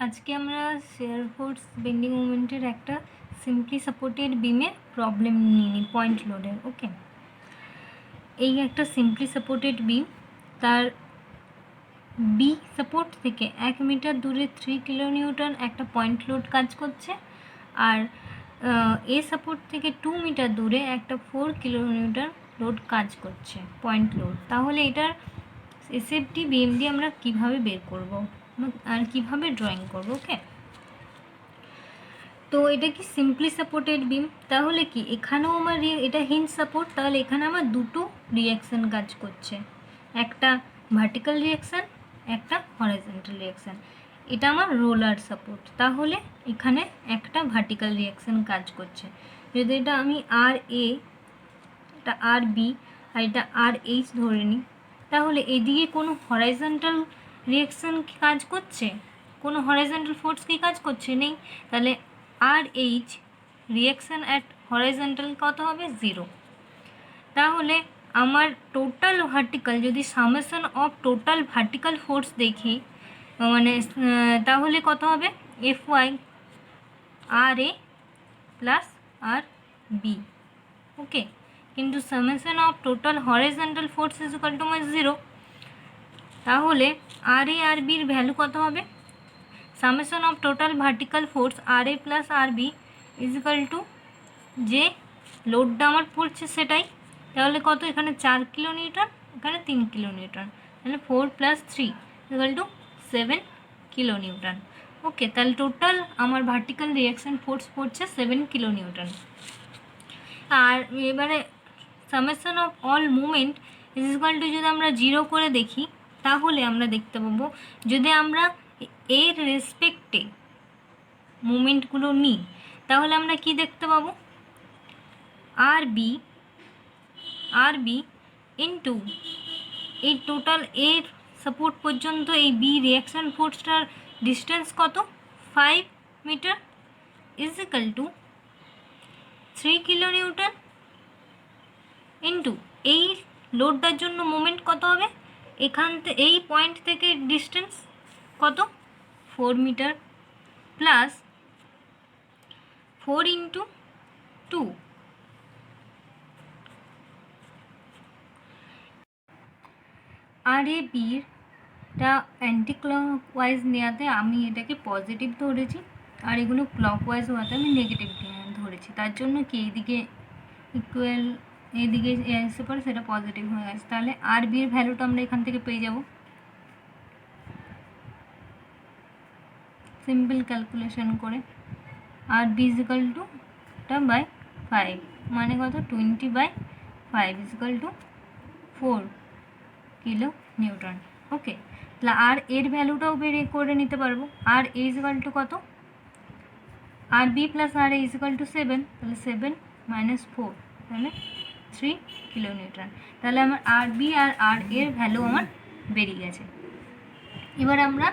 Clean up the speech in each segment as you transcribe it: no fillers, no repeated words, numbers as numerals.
আজকে আমরা share force bending মুভমেন্টের একটা সিম্পলি সাপোর্টেড বিমের প্রবলেম নিয়ে নিই, পয়েন্ট লোডের। ওকে, এই একটা সিম্পলি সাপোর্টেড বিম, তার বি সাপোর্ট থেকে 1 মিটার দূরে 3 কিলোনিউটন একটা পয়েন্ট লোড কাজ করছে, আর এ সাপোর্ট থেকে 2 মিটার দূরে একটা 4 কিলোনিউটন লোড কাজ করছে, পয়েন্ট লোড। তাহলে এটার এসএফটি বিএমডি আমরা কিভাবে বের করব আর কিভাবে ড্রয়িং করব? ওকে, তো এটা কি সিম্পলি সাপোর্টেড বিম, তাহলে কি এখানেও আমার এটা হিঞ্জ সাপোর্ট, তাহলে এখানে আমার দুটো রিয়াকশান কাজ করছে, একটা ভার্টিক্যাল রিয়াকশান, একটা হরাইজন্টাল রিয়াকশান। এটা আমার রোলার সাপোর্ট, তাহলে এখানে একটা ভার্টিক্যাল রিয়াকশান কাজ করছে। যদি এটা আমি আর এ, এটা আর বি, আর এটা আর এইচ ধরে নিই, তাহলে এদিকে কোনো হরাইজন্টাল রিয়াকশান কি কাজ করছে? কোনো হরাইজন্টাল ফোর্স কি কাজ করছে? নেই। তাহলে R H reaction at horizontal কত হবে? 0। তাহলে আমার টোটাল ভার্টিক্যাল, যদি summation of total vertical force দেখি, মানে তাহলে কত হবে? F Y R A plus R B. Okay, কিন্তু summation of total horizontal force is equal to 0। তাহলে আর এ আর বির ভ্যালু কত হবে? Summation of total vertical force R A plus R B is equal to যে লোডটা আমার পড়ছে সেটাই। তাহলে কত? এখানে 4 কিলোনিউটন, এখানে 3 কিলোনিউটন, তাহলে 4 + 3 ইকুয়াল টু 7 কিলোনিউটন। ওকে, তাহলে টোটাল আমার ভার্টিক্যাল রিয়াকশান ফোর্স পড়ছে 7 কিলোনিউটন। আর এবারে summation of all movement is equal two, যদি আমরা 0 করে দেখি, তাহলে আমরা দেখতে পাবো, যদি আমরা এর রেসপেক্টে মুভমেন্টগুলো নিই, তাহলে আমরা কি দেখতে পাবো? আর বি ইন্টু এই টোটাল এর সাপোর্ট পর্যন্ত এই বি রিয়াকশান ফোর্সটার ডিস্টেন্স কত? 5 metre is equal to 3 kilonewton into এই লোডটার জন্য মোমেন্ট কত হবে? এই পয়েন্ট থেকে ডিস্টেন্স কত? 4 মিটার প্লাস 4 ইন্টু 2। আর এ বিরটা অ্যান্টি ক্লকওয়াইজ নেওয়াতে আমি এটাকে পজিটিভ ধরেছি, আর এগুলো ক্লকওয়াইজ হওয়াতে আমি নেগেটিভ ধরেছি। তার জন্য কি এইদিকে ইকুয়াল, এইদিকে এসে পরে সেটা পজিটিভ হয়ে গেছে। তাহলে আর বির ভ্যালুটা আমরা এখান থেকে পেয়ে যাব সিম্পল ক্যালকুলেশন করে। R B is equal to by 5, মানে কত? 20/5 is equal to 4 kilo newton. Okay, তাহলে আর এর ভ্যালুটাও বের করে নিতে পারবো। R A is equal to কত? R B plus R A is equal to 7, তাহলে 7 - 4, তাহলে 3 কিলো নিউটন। তাহলে আমার আর বি আর আর এর ভ্যালু আমার বেরিয়ে গেছে। এবার আমরা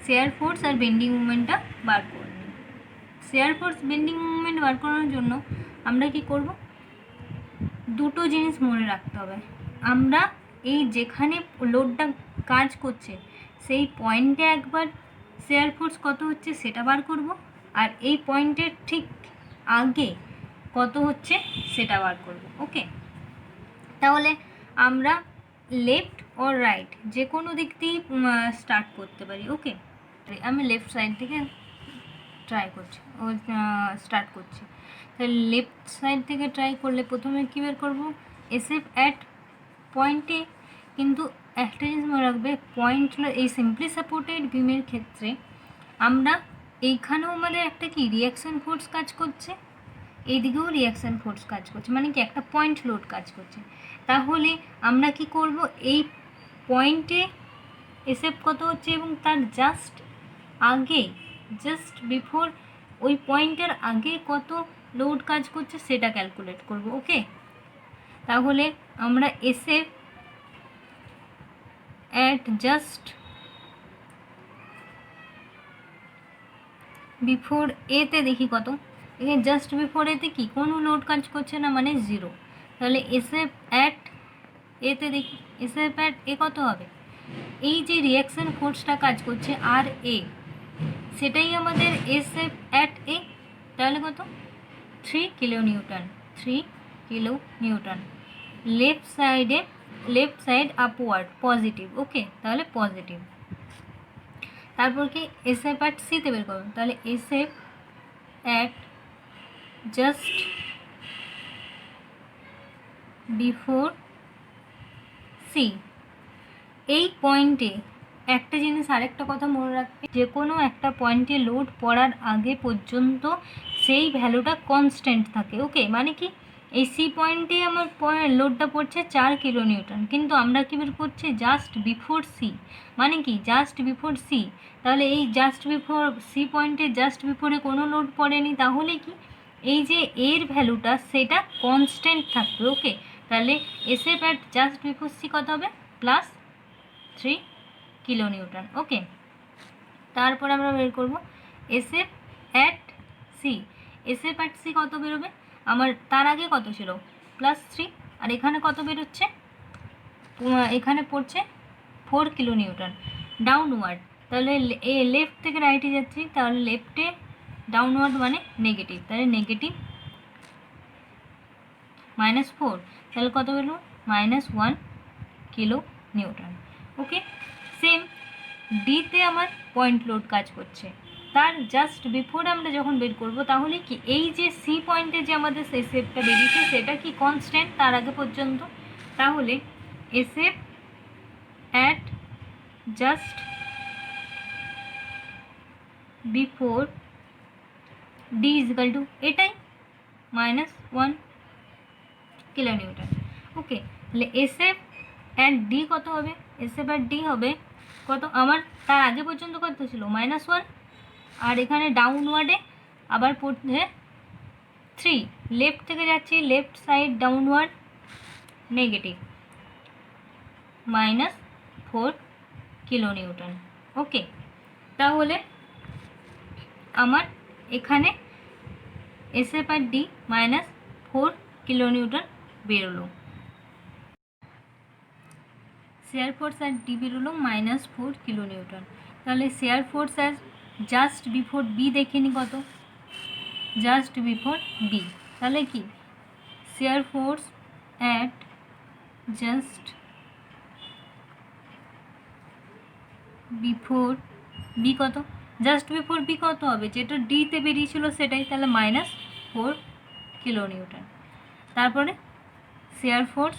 শেয়ার ফোর্স আর বেন্ডিং মুভমেন্টটা বার করে নিই। শেয়ার ফোর্স বেন্ডিং মুভমেন্ট বার করানোর জন্য আমরা কি করব? দুটো জিনিস মনে রাখতে হবে। আমরা এই যেখানে লোডটা কাজ করছে সেই পয়েন্টে একবার শেয়ার ফোর্স কত হচ্ছে সেটা বার করব, আর এই পয়েন্টের ঠিক আগে কত হচ্ছে সেটা বার করব। ওকে, তাহলে আমরা লেফট অর রাইট যে কোনো দিক দিয়েই স্টার্ট করতে পারি। ওকে, আমি লেফট সাইড থেকে স্টার্ট করছি। তাহলে লেফট সাইড থেকে ট্রাই করলে প্রথমে কী বের করবো? এসএফ অ্যাট পয়েন্টে। কিন্তু একটা জিনিস মনে রাখবে, পয়েন্ট এই সিম্পলি সাপোর্টেড বিমের ক্ষেত্রে আমরা এইখানেও আমাদের একটা কি রিয়াকশান ফোর্স কাজ করছে, এইদিকেও রিয়াকশান ফোর্স কাজ করছে, মানে কি একটা পয়েন্ট লোড কাজ করছে। তাহলে আমরা কি করব? এই পয়েন্টে এসএফ কত হচ্ছে এবং তার জাস্ট আগে, জাস্ট বিফোর ওই পয়েন্টের আগে কত লোড কাজ করছে সেটা ক্যালকুলেট করব। ওকে, তাহলে আমরা এসএফ অ্যাট জাস্ট বিফোর এতে দেখি কত। এখানে জাস্ট বিফোর এতে কি কোনো লোড কাজ করছে না, মানে 0। তাহলে এসএফ অ্যাট এতে দেখি, এসএফ অ্যাট এ কত হবে? এই যে রিয়াকশান ফোর্সটা কাজ করছে আর এ, সেটাই আমাদের এস এফ অ্যাট এ, তাহলে কত 3 kilo newton, 3 kilo newton. Left side upward positive, okay, তাহলে পজিটিভ। তারপর কি এস এফ অ্যাট সিতে বের করো, তাহলে S F at just before C, এই পয়েন্টে একটা জিনিস, আরেকটা কথা মনে রাখবে, যে কোনো একটা পয়েন্টে লোড পড়ার আগে পর্যন্ত সেই ভ্যালুটা কনস্ট্যান্ট থাকে, ওকে। মানে কি এই সি পয়েন্টে আমার লোডটা পড়ছে 4 কিলো নিউটন, কিন্তু আমরা কি বের করছি জাস্ট বিফোর সি, মানে কি জাস্ট বিফোর সি, তাহলে এই জাস্ট বিফোর সি পয়েন্টে জাস্ট বিফোরে কোনো লোড পড়েনি, তাহলে কি এই যে এর ভ্যালুটা সেটা কনস্ট্যান্ট থাকবে, ওকে। তাহলে S F at just before C কত হবে, প্লাস 3 কিলো নিউটন, ওকে। তারপর আমরা বের করব S F at C. S F at C কত বেরোবে আমার, তার আগে কত ছিল +3, আর এখানে কত বেরোচ্ছে, এখানে পড়ছে 4 কিলো নিউটন ডাউনওয়ার্ড, তাহলে লেফট থেকে রাইটে যাচ্ছি, তাহলে লেফটে ডাউনওয়ার্ড মানে নেগেটিভ, তাহলে নেগেটিভ -4, তাহলে কত বেরোলো -1 কিলো নিউটন, ওকে। সেম ডিতে আমার পয়েন্ট লোড কাজ করছে, তার জাস্ট বিফোর আমরা যখন বের করব, তাহলে কি এই যে সি পয়েন্টে যে আমাদের সেই শেপটা বেরিয়েছে সেটা কি কনস্ট্যান্ট তার আগে পর্যন্ত, তাহলে S F at just before D is equal to এটাই -1 কিলো নিউটন, ওকে। তাহলে এস এফ অ্যাট ডি কত হবে, এস এফ অ্যাট ডি হবে কত আমার, তার আগে পর্যন্ত কত ছিল -1, আর এখানে ডাউনওয়ার্ডে আবার পড়ছে 3, লেফট থেকে যাচ্ছি, left side downward negative -4 kilo newton, okay. তাহলে আমার এখানে এস এফ আর ডি -4 কিলো নিউটন বেরোলো, শেয়ার ফোর্স আর ডি বেরোলো -4 কিলো নিউটন। তাহলে শেয়ার ফোর্স আর জাস্ট বিফোর বি দেখে নি কত, জাস্ট বিফোর বি, তাহলে কি shear force at just before B কত, জাস্ট বিফোর বি কত হবে, যেটা ডিতে বেরিয়েছিল সেটাই, তাহলে -4 কিলো নিউটন। তারপরে shear force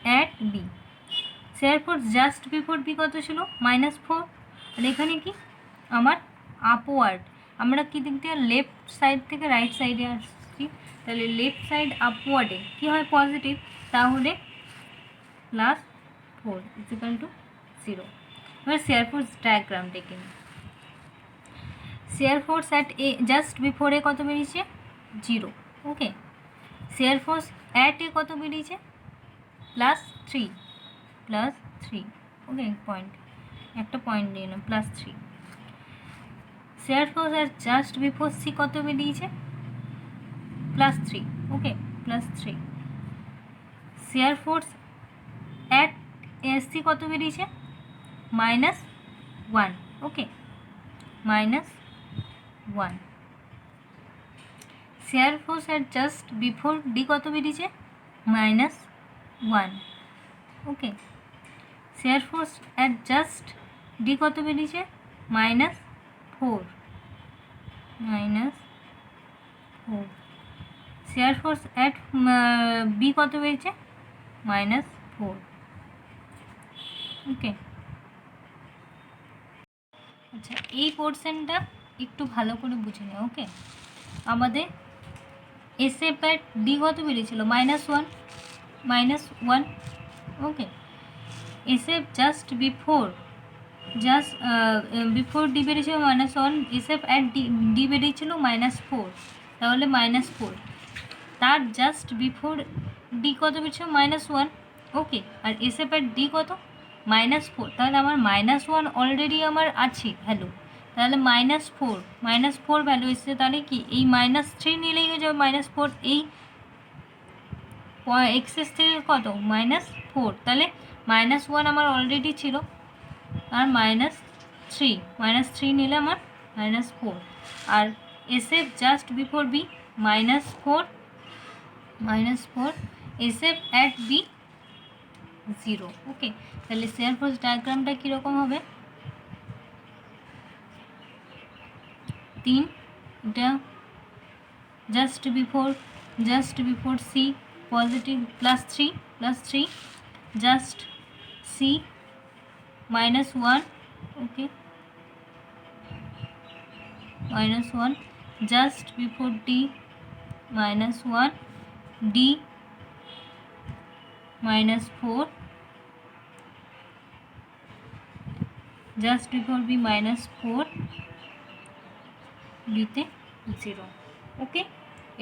at B, shear force just before B কত ছিল -4, আর এখানে কি আমার আপওয়ার্ড, আমরা কি দিক দিয়ে লেফট সাইড থেকে রাইট সাইডে আসছি, তাহলে লেফট সাইড আপওয়ার্ডে কী হয় পজিটিভ, তাহলে +4 = 0। এবার শেয়ার ফোর্স ডায়াগ্রাম দেখে নিই। Shear force at A just বিফোরে কত বেরিয়েছে 0, okay. Shear force at A কত বেরিয়েছে +3, ওকে, একটা পয়েন্ট নিয়ে নিলাম +3। Shear force at just before C কত বেরিয়েছে +3, okay, +3। Shear force at C কত বেরিয়েছে -1, okay, -1। Shear force at just before D কত বেরিয়েছে -1, okay. Shear force at just D কত বেরিয়েছে -4, শেয়ার ফোর্স অ্যাট বি কত বেরিয়েছে -4, ওকে। আচ্ছা, এই পোর্শনটা একটু ভালো করে বুঝে নেই, ওকে। আমাদের এস এফ অ্যাট ডি কত বেরিয়েছিল -1, okay. S F just before D বেরিয়েছিল -1, এস এফ অ্যাট ডি বেরিয়েছিল -4, তাহলে -4, তার জাস্ট বিফোর ডি কত বেরিয়েছিল -1, ওকে, আর এস এফ অ্যাট ডি কত -4, তাহলে আমার -1 অলরেডি আমার আছে ভ্যালু, তাহলে -4 ভ্যালু এসেছে, তাহলে কি এই -3 নিলেই হয়ে যাবে -4, এই এক্সেস থেকে কত -4, তাহলে -1 আমার অলরেডি ছিল, আর -3 নিলে আমার -4 আর SF just before B -4 SF at B 0। Okay, তাহলে শেয়ার ফোর্স ডায়াগ্রামটা কীরকম হবে? 3, এটা just before C positive +3 just C -1, okay, -1 just before D -1 D -4 just before B -4 বিতে 0। ওকে,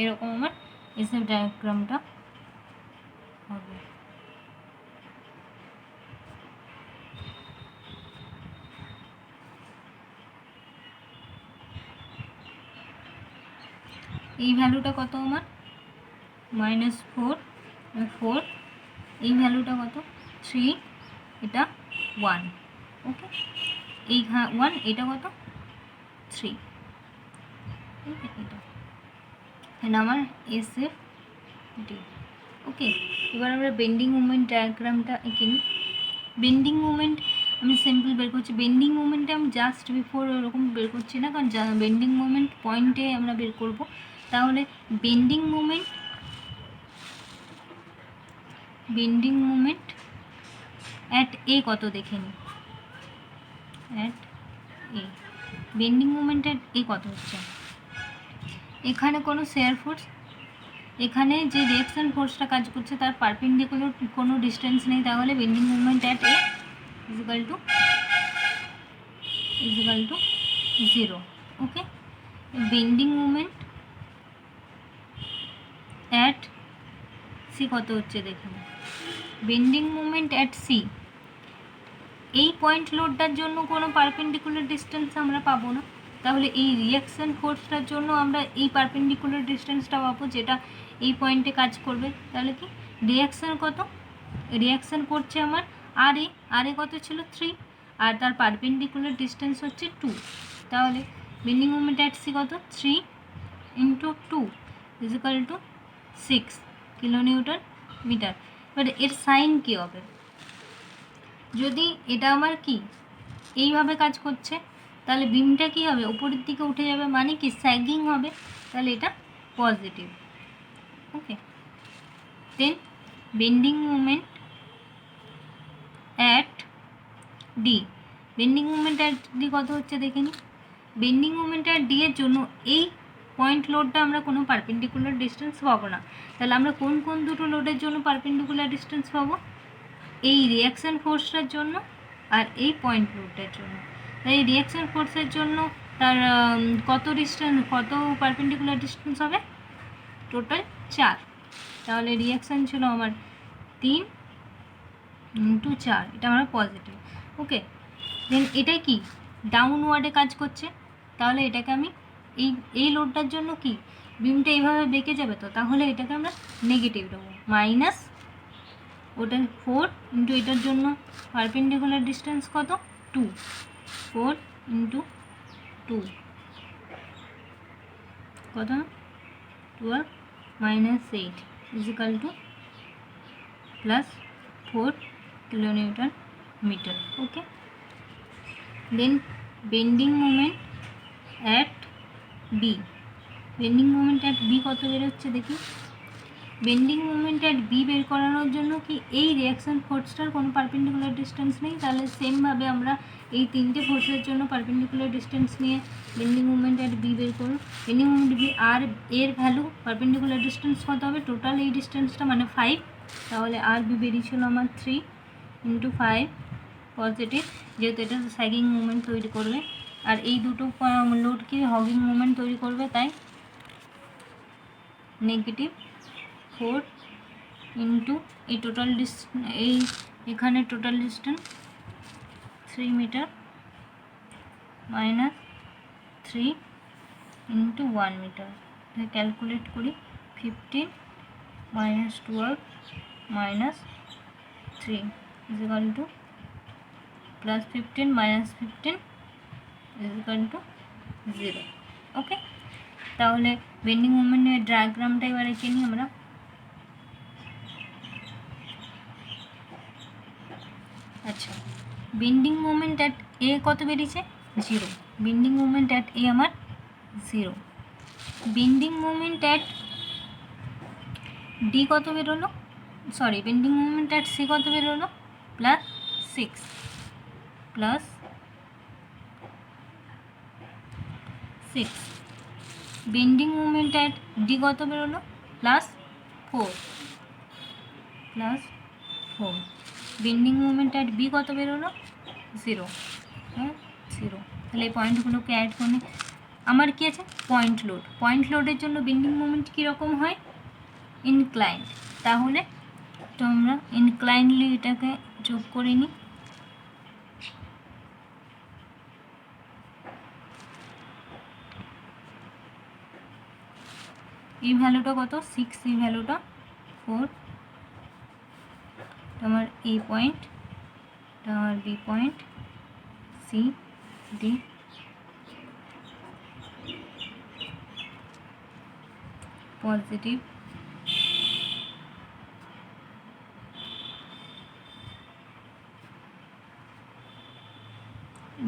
এরকম আমার এসএফ ডায়াগ্রামটা হবে। এই ভ্যালুটা কত আমার? -4 এই ভ্যালুটা কত? 3, এটা 1। ওকে, এই 1, এটা কত? 3। এটা আমার SF ডি। ওকে, এবার আমরা বেন্ডিং মুভমেন্ট ডায়াগ্রামটা এঁকে নিই। বেন্ডিং মুভমেন্ট আমি সিম্পল বের করছি। বেন্ডিং মুভমেন্টে আমি জাস্ট বিফোর ওরকম বের করছি না, কারণ বেন্ডিং মুভমেন্ট পয়েন্টে আমরা বের করব। তাহলে বেন্ডিং মুভমেন্ট অ্যাট এ কত দেখে নিই। At a bending movement at A কত হচ্ছে? এখানে কোনো শেয়ার ফোর্স, এখানে যে রিঅ্যাকশন ফোর্সটা কাজ করছে তার পারপেন্ডিকুলার কোনো ডিস্টেন্স নেই, তাহলে bending movement at A is equal to 0। Okay, bending movement at C কত হচ্ছে দেখুন। বেন্ডিং মুভমেন্ট অ্যাট সি, এই পয়েন্ট লোডটার জন্য কোনো পারপেন্ডিকুলার ডিস্টেন্স আমরা পাবো না, তাহলে এই রিঅ্যাকশন ফোর্সটার জন্য আমরা এই পারপেন্ডিকুলার ডিস্টেন্সটা পাবো যেটা এই পয়েন্টে কাজ করবে। তাহলে কি রিঅ্যাকশন কত? রিঅ্যাকশন করছে আমার আর এ কত ছিল? 3, আর তার পারপেন্ডিকুলার ডিস্টেন্স হচ্ছে 2। তাহলে বেন্ডিং মুভমেন্ট অ্যাট সি কত? 3 × 2 ইজিক্যাল টু 6 কিলোনিউটন মিটার। এবার এর সাইন কী হবে? যদি এটা আমার কি এইভাবে কাজ করছে, তাহলে বিমটা কি হবে? উপরের দিকে উঠে যাবে, মানে কি স্যাগিং হবে, তাহলে এটা পজিটিভ। Okay, then bending movement at D, bending movement at D কত হচ্ছে দেখে নিই। বেন্ডিং মুভমেন্ট অ্যাট ডি এর জন্য এই পয়েন্ট লোডটা আমরা কোনো পারপেন্ডিকুলার ডিস্টেন্স পাবো না, তাহলে আমরা কোন কোন দুটো লোডের জন্য পারপেন্ডিকুলার ডিস্টেন্স পাবো? এই রিঅ্যাকশন ফোর্সটার জন্য আর এই পয়েন্ট লোডটার জন্য। তাই এই রিঅ্যাকশন ফোর্সের জন্য তার কত পারপেন্ডিকুলার ডিস্টেন্স হবে? টোটাল 4। তাহলে রিঅ্যাকশান ছিল আমার 3 × 4, এটা আমার পজিটিভ। ওকে, দেন এটাই কি ডাউনওয়ার্ডে কাজ করছে, তাহলে এটাকে আমি এই লোডটার জন্য কি বিমটা এইভাবে বেঁকে যাবে, তো তাহলে এটাকে আমরা নেগেটিভ দেবো। মাইনাস ওটা 4 × এটার জন্য পারপেন্ডিকুলার ডিস্টেন্স কত? 2, 4 × 2 কত? 12 -8 is equal to +4 kilonewton metre. Okay, then bending movement at B, bending movement at B কত বেরোচ্ছে দেখি। বেন্ডিং মুভমেন্ট অ্যাট বি বের করানোর জন্য কি এই রিঅ্যাকশন ফোর্সটার কোনো পারপেন্ডিকুলার ডিস্টেন্স নেই, তাহলে সেমভাবে আমরা এই তিনটে ফোর্সের জন্য পারপেন্ডিকুলার ডিস্টেন্স নিয়ে বেন্ডিং মুভমেন্ট অ্যাট বি বের করব। বেন্ডিং মুভমেন্ট বি আর এর ভ্যালু পারপেন্ডিকুলার ডিস্টেন্স কত হবে? টোটাল এই ডিস্টেন্সটা মানে 5, তাহলে আর বি বেরিয়েছিল আমার 3 × 5 পজিটিভ, যেহেতু এটা স্যাগিং মুভমেন্ট তৈরি করবে আর এই দুটো লোড কি হগিং মুভমেন্ট তৈরি করবে, তাই -4 × এই টোটাল এখানে total distance 3 metre -3 × 1 metre. Calculate করি, 15 - 12 - 3 is equal to +15 - 15 is equal to 0। Okay, তাহলে বেন্ডিং মোমেন্টের ডায়াগ্রামটা এবার এঁকে নিই আমরা। আচ্ছা, বেন্ডিং মোমেন্ট অ্যাট এ কত বেরিয়েছে? 0। বেন্ডিং মোমেন্ট অ্যাট এ আমার 0। বেন্ডিং মোমেন্ট অ্যাট ডি কত বেরোলো? Sorry, bending moment at C কত বেরোলো? +6 +6। বেন্ডিং মোমেন্ট অ্যাট ডি কত বেরোলো? +4 +4। বেন্ডিং মোমেন্ট অ্যাট বি কত বেরোলো? 0। হ্যাঁ, 0। তাহলে এই পয়েন্টগুলোকে অ্যাড করে আমার কী আছে? Point load. পয়েন্ট লোডের জন্য বেন্ডিং মোমেন্ট কীরকম হয়? ইনক্লাইন্ড। তাহলে তো আমরা ইনক্লাইন্ডলি এটাকে যোগ করে নিই। এই ভ্যালুটা কত? 6। এই ভ্যালুটা 4। আমার এ পয়েন্ট, আমার B point, C, D, positive,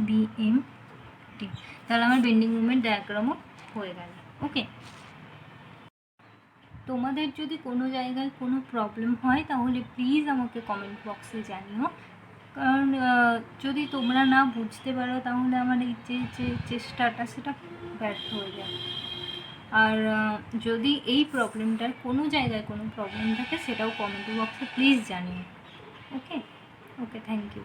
B, M, D. তাহলে আমার বেন্ডিং মোমেন্ট ডায়াগ্রামও হয়ে গেল। ওকে, তোমাদের যদি কোনো জায়গায় কোনো প্রবলেম হয় তাহলে প্লিজ আমাকে কমেন্ট বক্সে জানিও, কারণ যদি তোমরা না বুঝতে পারো তাহলে আমার এই যে চেষ্টাটা সেটা ব্যর্থ হয়ে যাবে। আর যদি এই প্রবলেমটার কোনো জায়গায় কোনো প্রবলেম থাকে সেটাও কমেন্ট বক্সে প্লিজ জানিও। ওকে, থ্যাংক ইউ।